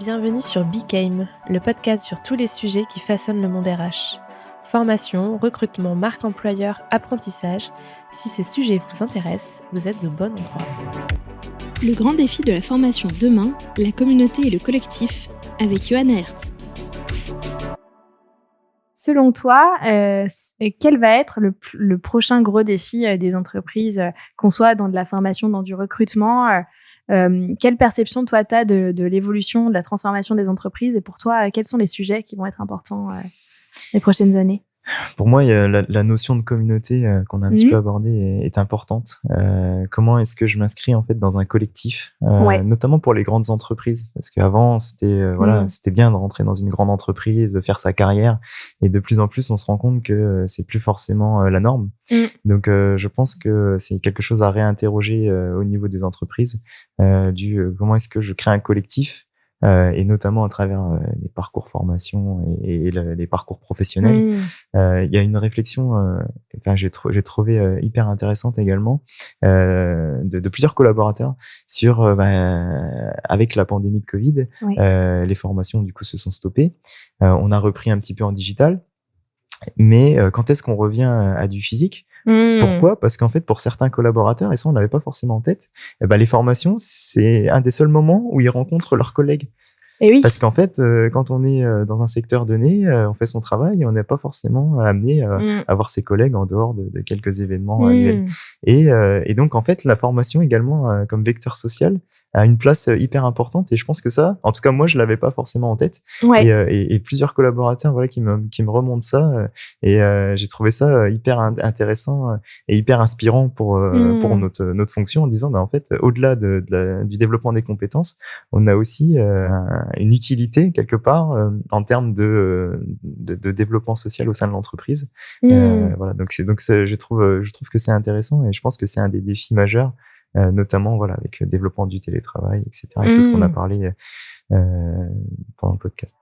Bienvenue sur Became, le podcast sur tous les sujets qui façonnent le monde RH. Formation, recrutement, marque employeur, apprentissage. Si ces sujets vous intéressent, vous êtes au bon endroit. Le grand défi de la formation demain, la communauté et le collectif, avec Johanna Hertz. Selon toi, quel va être le prochain gros défi des entreprises, qu'on soit dans de la formation, dans du recrutement quelle perception, toi, tu as de l'évolution, de la transformation des entreprises? Et pour toi, quels sont les sujets qui vont être importants les prochaines années? Pour moi, il y a la notion de communauté qu'on a un petit peu abordée est importante. Comment est-ce que je m'inscris en fait dans un collectif, notamment pour les grandes entreprises, parce qu'avant c'était c'était bien de rentrer dans une grande entreprise, de faire sa carrière, et de plus en plus on se rend compte que c'est plus forcément la norme. Donc je pense que c'est quelque chose à réinterroger au niveau des entreprises, comment est-ce que je crée un collectif. Et notamment à travers les parcours formation et les parcours professionnels. Il y a une réflexion j'ai trouvé hyper intéressante également de plusieurs collaborateurs sur avec la pandémie de Covid, les formations du coup se sont stoppées. On a repris un petit peu en digital, mais quand est-ce qu'on revient à du physique? Pourquoi? Parce qu'en fait, pour certains collaborateurs, et ça on l'avait pas forcément en tête, les formations, c'est un des seuls moments où ils rencontrent leurs collègues. Et oui. Parce qu'en fait, quand on est dans un secteur donné, on fait son travail et on n'est pas forcément amené à voir ses collègues en dehors de quelques événements annuels. Et donc, en fait, la formation également, comme vecteur social, a une place hyper importante. Et je pense que ça, en tout cas, moi, je l'avais pas forcément en tête. Et plusieurs collaborateurs, qui me remontent ça. Et j'ai trouvé ça hyper intéressant et hyper inspirant pour notre fonction, en disant, en fait, au-delà du développement des compétences, on a aussi une utilité quelque part en termes de développement social au sein de l'entreprise. Donc je trouve que c'est intéressant, et je pense que c'est un des défis majeurs, notamment avec le développement du télétravail, etc. et tout ce qu'on a parlé pendant le podcast.